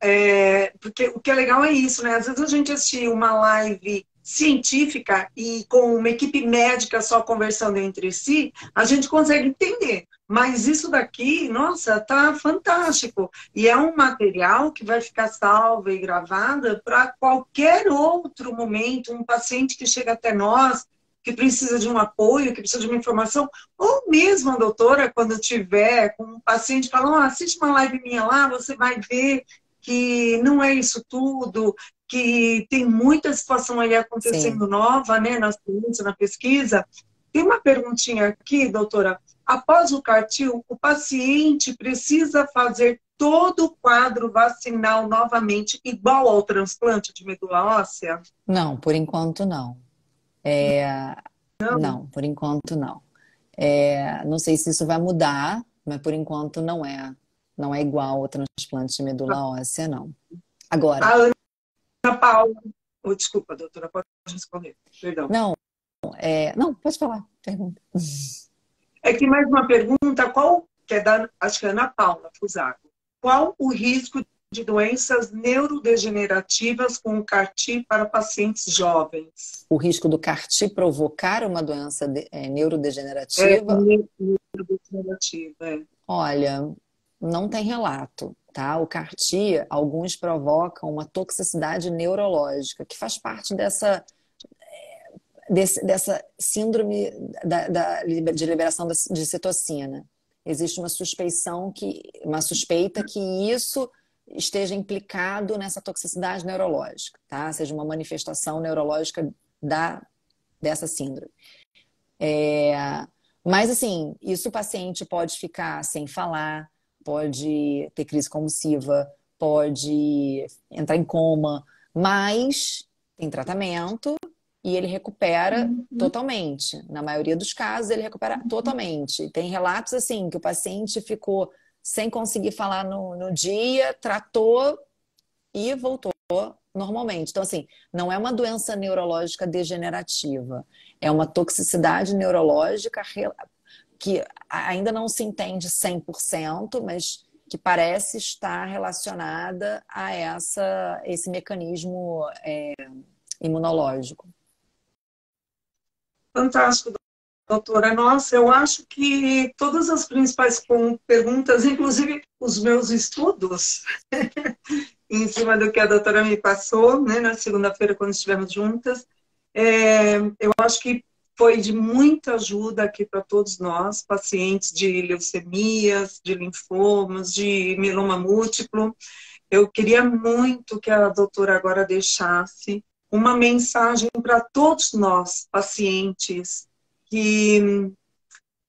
Speaker 1: Porque o que é legal é isso, né? Às vezes a gente assiste uma live científica e com uma equipe médica só conversando entre si, a gente consegue entender. Mas isso daqui, nossa, tá fantástico. E é um material que vai ficar salvo e gravado para qualquer outro momento, um paciente que chega até nós, que precisa de um apoio, que precisa de uma informação, ou mesmo a doutora, quando tiver com um paciente, fala, oh, assiste uma live minha lá, você vai ver que não é isso tudo, que tem muita situação aí
Speaker 2: Sim.
Speaker 1: acontecendo nova, né, na ciência, na pesquisa. Tem uma perguntinha aqui, doutora. Após o CAR-T, o paciente precisa fazer todo o quadro vacinal novamente, igual ao transplante de medula óssea?
Speaker 2: Não, por enquanto não.
Speaker 1: Não?
Speaker 2: Não, por enquanto não. Não sei se isso vai mudar, mas por enquanto não é. Não é igual ao transplante de medula óssea, não.
Speaker 1: A
Speaker 2: Agora,
Speaker 1: Ana Paula. Oh, desculpa, doutora, pode responder. Perdão.
Speaker 2: não, não, pode falar, pergunta.
Speaker 1: É que mais uma pergunta, qual, que é da, acho que é Ana Paula Fusago. Qual o risco de doenças neurodegenerativas com o CAR-T para pacientes jovens?
Speaker 2: O risco do CAR-T provocar uma doença
Speaker 1: É,
Speaker 2: neurodegenerativa,
Speaker 1: neurodegenerativa, é.
Speaker 2: olha, não tem relato, tá? O CAR-T, alguns provocam uma toxicidade neurológica, que faz parte dessa síndrome de liberação de citocina. Existe uma suspeita que isso esteja implicado nessa toxicidade neurológica, tá? Seja uma manifestação neurológica dessa síndrome. Mas, assim, isso o paciente pode ficar sem falar, pode ter crise convulsiva, pode entrar em coma, mas tem tratamento e ele recupera
Speaker 1: Uhum.
Speaker 2: totalmente. Na maioria dos casos, ele recupera totalmente. Tem relatos, assim, que o paciente ficou sem conseguir falar no dia, tratou e voltou normalmente. Então, assim, não é uma doença neurológica degenerativa, é uma toxicidade neurológica que ainda não se entende 100%, mas que parece estar relacionada a esse mecanismo imunológico.
Speaker 1: Fantástico, doutora. Nossa, eu acho que todas as principais perguntas, inclusive os meus estudos, em cima do que a doutora me passou, né, na segunda-feira, quando estivemos juntas, eu acho que foi de muita ajuda aqui para todos nós, pacientes de leucemias, de linfomas, de mieloma múltiplo. Eu queria muito que a doutora agora deixasse uma mensagem para todos nós, pacientes, que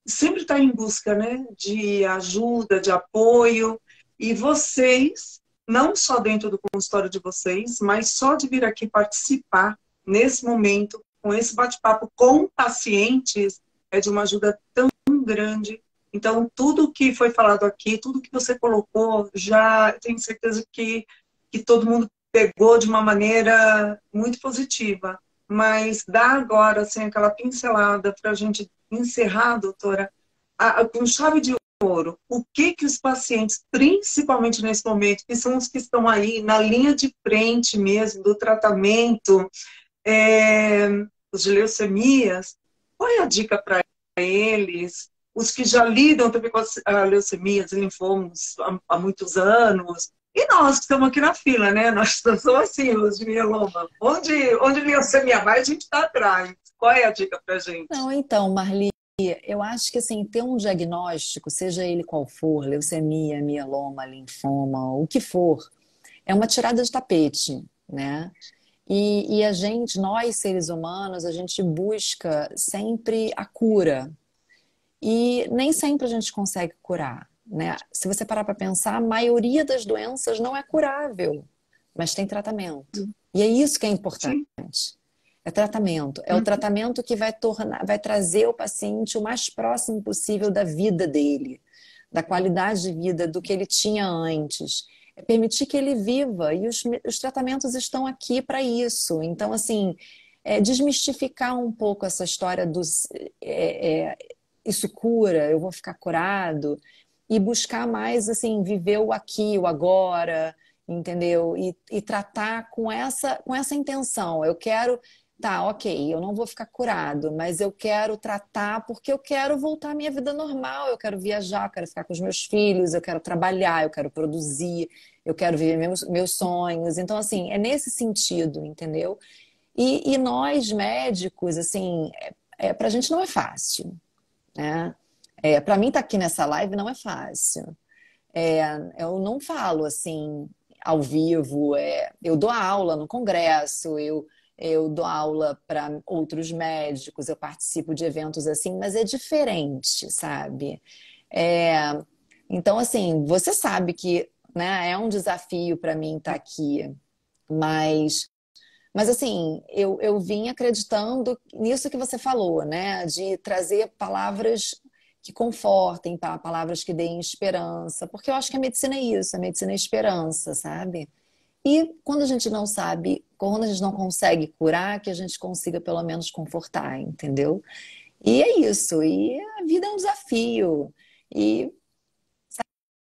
Speaker 1: sempre está em busca, né, de ajuda, de apoio, e vocês, não só dentro do consultório de vocês, mas só de vir aqui participar nesse momento, com esse bate-papo com pacientes, é de uma ajuda tão grande. Então, tudo que foi falado aqui, tudo que você colocou, já tenho certeza que todo mundo pegou de uma maneira muito positiva. Mas dá agora, assim, aquela pincelada para a gente encerrar, doutora, com chave de ouro, o que os pacientes, principalmente nesse momento, que são os que estão aí na linha de frente mesmo do tratamento, é, de leucemias, qual é a dica para eles? Os que já lidam também com as leucemias e linfomas há muitos anos, e nós que estamos aqui na fila, né? Nós somos assim, os de mieloma. Onde leucemia vai, a gente está atrás. Qual é a dica para a gente?
Speaker 2: Não, então, Marli, eu acho que assim, ter um diagnóstico, seja ele qual for, leucemia, mieloma, linfoma, o que for, é uma tirada de tapete, né? E a gente, nós seres humanos, a gente busca sempre a cura. E nem sempre a gente consegue curar, né? Se você parar para pensar, a maioria das doenças não é curável, mas tem tratamento. E é isso que é importante.
Speaker 1: Sim.
Speaker 2: É tratamento. É o tratamento que vai trazer o paciente o mais próximo possível da vida dele, da qualidade de vida, do que ele tinha antes. É permitir que ele viva. E os tratamentos estão aqui para isso. Então, assim, desmistificar um pouco essa história dos isso cura, eu vou ficar curado, e buscar mais, assim, viver o aqui, o agora, entendeu? E tratar com essa intenção. Eu quero, tá, ok, eu não vou ficar curado, mas eu quero tratar porque eu quero voltar à minha vida normal, eu quero viajar, eu quero ficar com os meus filhos, eu quero trabalhar, eu quero produzir, eu quero viver meus sonhos. Então, assim, é nesse sentido, entendeu? E nós, médicos, assim, pra gente não é fácil, né? Para mim estar aqui nessa live não é fácil. Eu não falo assim ao vivo. Eu dou aula no congresso, eu dou aula para outros médicos, eu participo de eventos assim, mas é diferente, sabe? É, então, assim, você sabe que, né, é um desafio para mim estar aqui, mas assim, eu vim acreditando nisso que você falou, né? De trazer palavras que confortem, palavras que deem esperança, porque eu acho que a medicina é isso, a medicina é esperança, sabe? E quando a gente não sabe, quando a gente não consegue curar, que a gente consiga pelo menos confortar, entendeu? E é isso, e a vida é um desafio. E,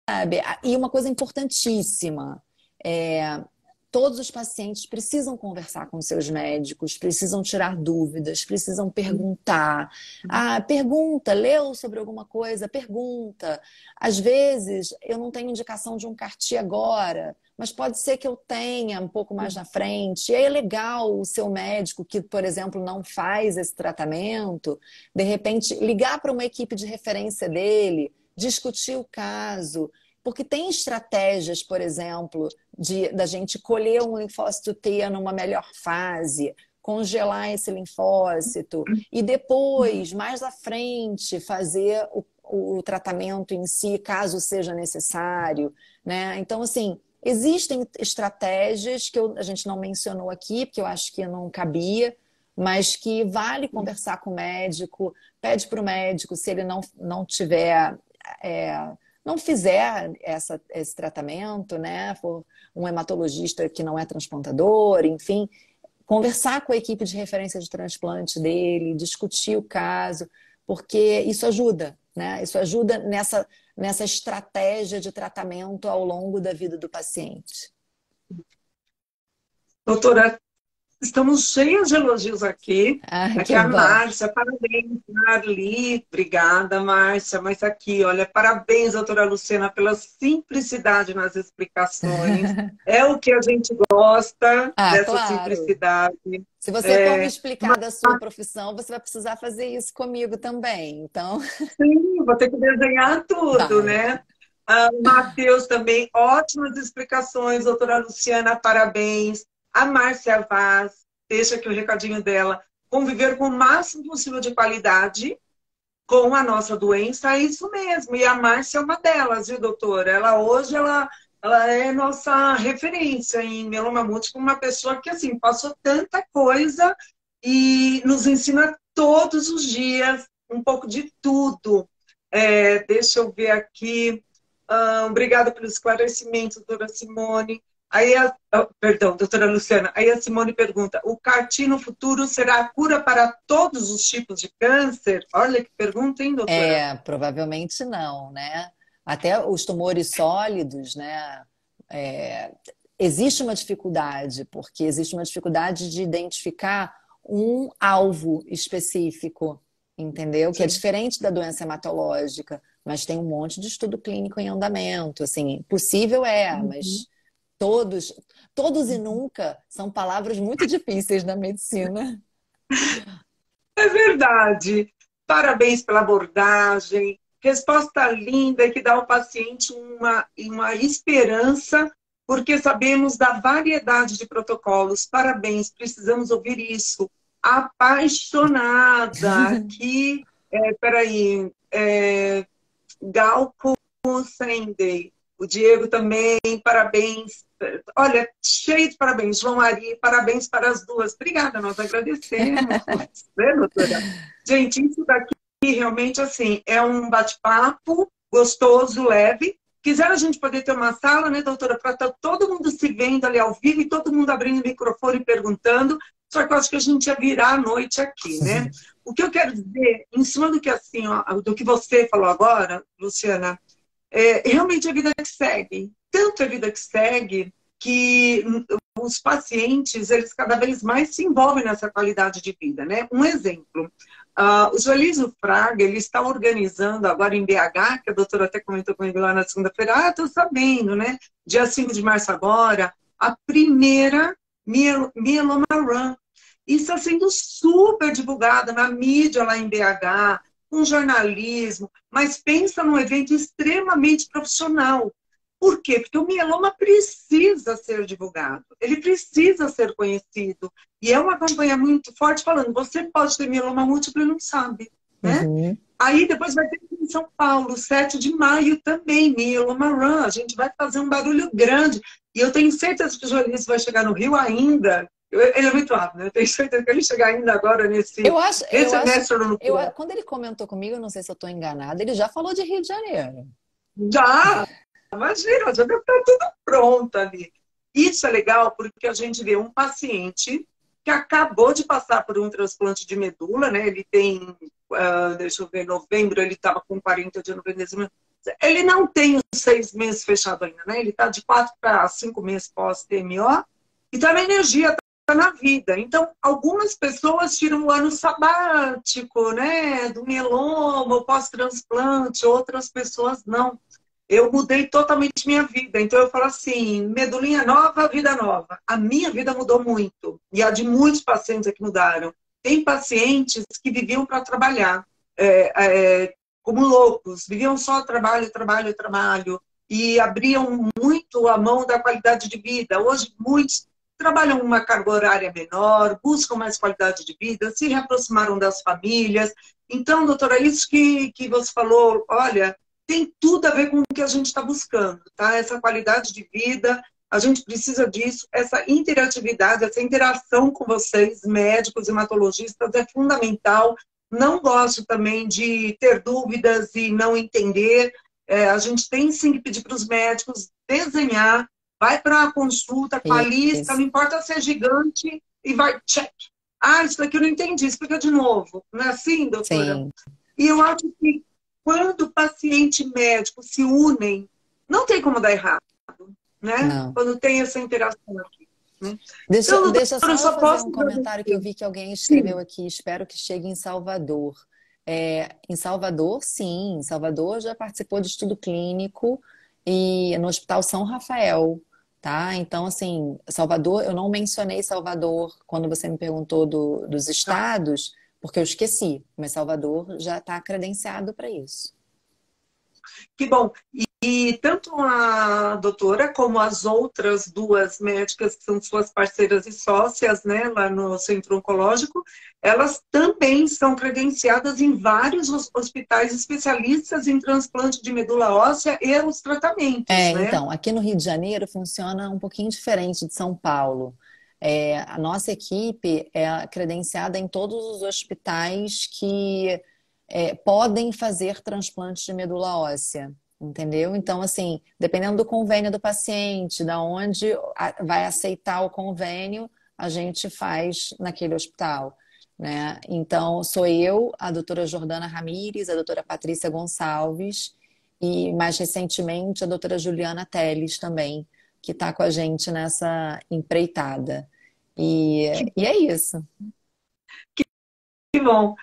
Speaker 2: sabe, e uma coisa importantíssima, é, todos os pacientes precisam conversar com seus médicos, precisam tirar dúvidas, precisam perguntar. Ah, pergunta, leu sobre alguma coisa? Pergunta. Às vezes, eu não tenho indicação de um CAR-T agora, mas pode ser que eu tenha um pouco mais na frente. E aí é legal o seu médico, que, por exemplo, não faz esse tratamento, de repente, ligar para uma equipe de referência dele, discutir o caso. Porque tem estratégias, por exemplo, da gente colher um linfócito T numa melhor fase, congelar esse linfócito e depois, mais à frente, fazer o tratamento em si, caso seja necessário, né? Então, assim, existem estratégias que a gente não mencionou aqui, porque eu acho que não cabia, mas que vale conversar com o médico, pede para o médico, se ele não tiver... não fizer esse tratamento, né, for um hematologista que não é transplantador, enfim, conversar com a equipe de referência de transplante dele, discutir o caso, porque isso ajuda, né? Isso ajuda nessa estratégia de tratamento ao longo da vida do paciente.
Speaker 1: Doutora, estamos cheios de elogios aqui.
Speaker 2: Ah,
Speaker 1: Aqui
Speaker 2: que
Speaker 1: a
Speaker 2: bom.
Speaker 1: Márcia, parabéns, Marli. Obrigada, Márcia. Mas aqui, olha, parabéns, doutora Luciana, pela simplicidade nas explicações. É o que a gente gosta,
Speaker 2: Ah,
Speaker 1: dessa
Speaker 2: claro.
Speaker 1: simplicidade.
Speaker 2: Se você for me
Speaker 1: É,
Speaker 2: explicar da sua profissão, você vai precisar fazer isso comigo também. Então,
Speaker 1: sim, vou ter que desenhar tudo,
Speaker 2: vai.
Speaker 1: né? Matheus também, ótimas explicações, doutora Luciana, parabéns. A Márcia Vaz, deixa aqui o recadinho dela, conviver com o máximo possível de qualidade com a nossa doença, é isso mesmo. E a Márcia é uma delas, viu, doutora? Ela é nossa referência em mieloma múltiplo, uma pessoa que, assim, passou tanta coisa e nos ensina todos os dias um pouco de tudo. Deixa eu ver aqui. Obrigada pelo esclarecimento, doutora Simone. Perdão, doutora Luciana. Aí a Simone pergunta: o CAR-T no futuro será a cura para todos os tipos de câncer? Olha que pergunta, hein, doutora?
Speaker 2: Provavelmente não, né? Até os tumores sólidos, né? É, existe uma dificuldade, porque existe uma dificuldade de identificar um alvo específico, entendeu? Que é
Speaker 1: Sim.
Speaker 2: diferente da doença hematológica, mas tem um monte de estudo clínico em andamento. Assim, possível
Speaker 1: Uhum.
Speaker 2: mas todos, todos e nunca são palavras muito difíceis na medicina.
Speaker 1: É verdade. Parabéns pela abordagem. Resposta linda que dá ao paciente uma esperança, porque sabemos da variedade de protocolos. Parabéns, precisamos ouvir isso. Apaixonada. Aqui, peraí, Galco Sendei. O Diego também, parabéns. Olha, cheio de parabéns. João Ari, parabéns para as duas. Obrigada, nós agradecemos. Né, doutora? Gente, isso daqui realmente, assim, é um bate-papo gostoso, leve. Quiser a gente poder ter uma sala, né, doutora, para estar todo mundo se vendo ali ao vivo e todo mundo abrindo o microfone e perguntando. Só que eu acho que a gente ia virar a noite aqui, né? O que eu quero dizer, em cima do que, assim, ó, do que você falou agora, Luciana, realmente a vida que segue. Tanto a vida que segue que os pacientes, eles cada vez mais se envolvem nessa qualidade de vida, né? Um exemplo, o Joelísio Fraga, ele está organizando agora em BH, que a doutora até comentou comigo lá na segunda-feira, estou sabendo, né? Dia 5 de março agora, a primeira Mieloma Run. Isso está sendo super divulgado na mídia lá em BH, com jornalismo, mas pensa num evento extremamente profissional. Por quê? Porque o mieloma precisa ser divulgado, ele precisa ser conhecido. E é uma campanha muito forte falando, você pode ter mieloma múltiplo e não sabe, né?
Speaker 2: Uhum.
Speaker 1: Aí depois vai ter em São Paulo, 7 de maio também, Mieloma Run. A gente vai fazer um barulho grande. E eu tenho certeza que o jornalista vai chegar no Rio ainda. Ele é muito rápido, né? Eu tenho certeza que ele chegar ainda agora
Speaker 2: Eu acho,
Speaker 1: nesse
Speaker 2: eu acho,
Speaker 1: semestre no
Speaker 2: quando ele comentou comigo, eu não sei se eu estou enganada, ele já falou de Rio de Janeiro.
Speaker 1: já, imagina, já deve estar tudo pronto ali. Isso é legal porque a gente vê um paciente que acabou de passar por um transplante de medula, né? Ele tem, deixa eu ver, novembro, ele estava com 40 de novembro, dezembro. Ele não tem os 6 meses fechado ainda, né? Ele está de 4 para 5 meses pós-TMO e está na energia, está na vida. Então, algumas pessoas tiram o ano sabático, né? Do mieloma, pós-transplante, outras pessoas não. Eu mudei totalmente minha vida. Então eu falo assim, medulinha nova, vida nova. A minha vida mudou muito. E a de muitos pacientes que mudaram. Tem pacientes que viviam para trabalhar, como loucos. Viviam só trabalho, trabalho, trabalho. E abriam muito a mão da qualidade de vida. Hoje, muitos trabalham uma carga horária menor, buscam mais qualidade de vida, se reaproximaram das famílias. Então, doutora, isso que você falou, olha, tem tudo a ver com o que a gente está buscando, tá? Essa qualidade de vida, a gente precisa disso, essa interatividade, essa interação com vocês, médicos, hematologistas, é fundamental. Não gosto também de ter dúvidas e não entender. A gente tem sim que pedir para os médicos desenhar, vai para a consulta com a lista, não
Speaker 2: Isso.
Speaker 1: importa se é gigante, e vai, check. Isso daqui eu não entendi, explica de novo. Não é assim, doutora?
Speaker 2: Sim.
Speaker 1: E eu acho que quando paciente e médico se unem, não tem como dar errado, né?
Speaker 2: Não.
Speaker 1: Quando tem essa interação aqui. Né?
Speaker 2: Deixa,
Speaker 1: Então, doutora,
Speaker 2: deixa
Speaker 1: eu
Speaker 2: só eu
Speaker 1: só
Speaker 2: fazer
Speaker 1: posso
Speaker 2: um comentário que eu
Speaker 1: agradecer.
Speaker 2: vi que alguém escreveu
Speaker 1: Sim.
Speaker 2: aqui. Espero que chegue em Salvador. Em Salvador, sim. Em Salvador já participou de estudo clínico e no Hospital São Rafael, tá? Então, assim, Salvador, eu não mencionei Salvador quando você me perguntou dos
Speaker 1: Tá.
Speaker 2: estados, porque eu esqueci, mas Salvador já está credenciado para isso.
Speaker 1: Que bom. E tanto a doutora como as outras duas médicas que são suas parceiras e sócias, né, lá no Centro Oncológico, elas também são credenciadas em vários hospitais especialistas em transplante de medula óssea e os tratamentos, né?
Speaker 2: Então, aqui no Rio de Janeiro funciona um pouquinho diferente de São Paulo. A nossa equipe é credenciada em todos os hospitais que podem fazer transplante de medula óssea, entendeu? Então, assim, dependendo do convênio do paciente, da onde vai aceitar o convênio, a gente faz naquele hospital, né? Então, sou eu, a doutora Jordana Ramires, a doutora Patrícia Gonçalves e, mais recentemente, a doutora Juliana Teles também, que está com a gente nessa empreitada. E é isso.
Speaker 1: Que bom.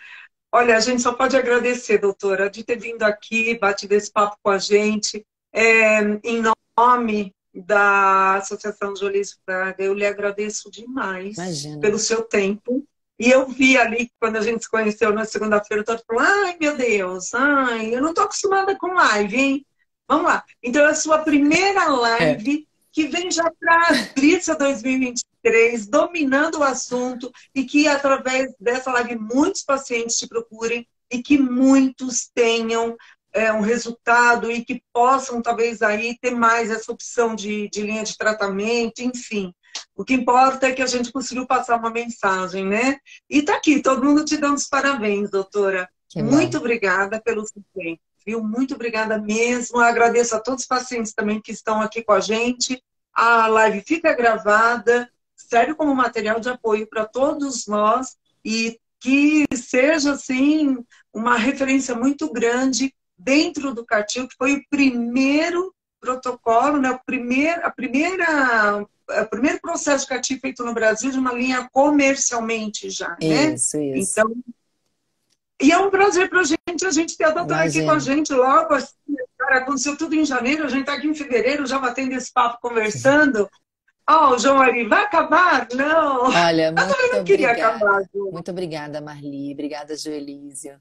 Speaker 1: Olha, a gente só pode agradecer, doutora, de ter vindo aqui, batido esse papo com a gente. Em nome da Associação Jolis Fraga, eu lhe agradeço demais
Speaker 2: Imagina.
Speaker 1: pelo seu tempo. E eu vi ali, quando a gente se conheceu na segunda-feira, eu estava falando, ai, meu Deus, ai, eu não estou acostumada com live, hein? Vamos lá. Então, é a sua primeira
Speaker 2: É,
Speaker 1: live que vem já para abrir essa 2023, dominando o assunto, e que através dessa live muitos pacientes te procurem e que muitos tenham um resultado e que possam talvez aí ter mais essa opção de linha de tratamento, enfim. O que importa é que a gente conseguiu passar uma mensagem, né? E tá aqui, todo mundo te dando os parabéns, doutora.
Speaker 2: que
Speaker 1: Muito
Speaker 2: bom.
Speaker 1: obrigada pelo seu tempo, viu? Muito obrigada mesmo. Agradeço a todos os pacientes também que estão aqui com a gente. A live fica gravada, serve como material de apoio para todos nós e que seja, assim, uma referência muito grande dentro do CAR-T, que foi o primeiro protocolo, né, o primeiro processo de CAR-T feito no Brasil de uma linha comercialmente já, né?
Speaker 2: Isso, isso.
Speaker 1: Então, e é um prazer para a gente ter a doutora aqui com a
Speaker 2: Imagina.
Speaker 1: gente logo assim, cara, aconteceu tudo em janeiro, a gente está aqui em fevereiro já batendo esse papo, conversando. Ó, o João Ari, vai acabar? Não!
Speaker 2: Olha,
Speaker 1: Eu também
Speaker 2: muito
Speaker 1: não queria acabar,
Speaker 2: obrigada.
Speaker 1: João.
Speaker 2: Muito obrigada, Marli. Obrigada, Joelísio.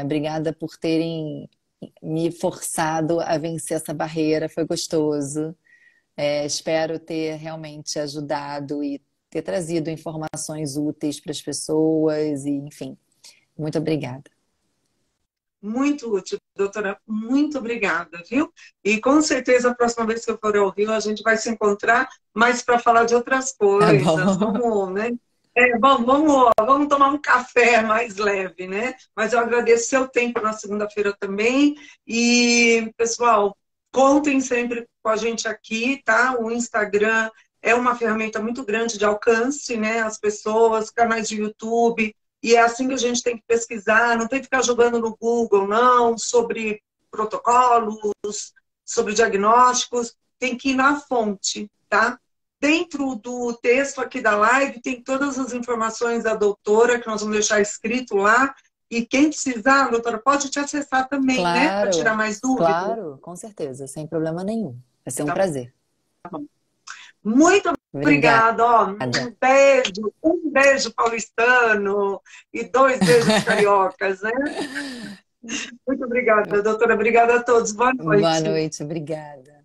Speaker 2: Obrigada por terem me forçado a vencer essa barreira. Foi gostoso. Espero ter realmente ajudado e ter trazido informações úteis para as pessoas e, enfim, muito obrigada.
Speaker 1: Muito útil, doutora. Muito obrigada, viu? E com certeza a próxima vez que eu for ao Rio, a gente vai se encontrar mais para falar de outras
Speaker 2: Tá
Speaker 1: coisas.
Speaker 2: bom?
Speaker 1: Vamos, né? Vamos tomar um café mais leve, né? Mas eu agradeço seu tempo na segunda-feira também. E, pessoal, contem sempre com a gente aqui, tá? O Instagram é uma ferramenta muito grande de alcance, né? As pessoas, canais de YouTube. E é assim que a gente tem que pesquisar, não tem que ficar jogando no Google, não, sobre protocolos, sobre diagnósticos, tem que ir na fonte, tá? Dentro do texto aqui da live tem todas as informações da doutora, que nós vamos deixar escrito lá, e quem precisar, doutora, pode te acessar também, né, para tirar
Speaker 2: Claro,
Speaker 1: mais dúvidas.
Speaker 2: claro, com certeza, sem problema nenhum. Vai ser um
Speaker 1: Tá
Speaker 2: prazer.
Speaker 1: bom. Muito
Speaker 2: Obrigada.
Speaker 1: obrigada, ó, um beijo paulistano e 2 beijos cariocas, né? Muito obrigada, doutora. Obrigada a todos. Boa
Speaker 2: Boa
Speaker 1: noite.
Speaker 2: noite, obrigada.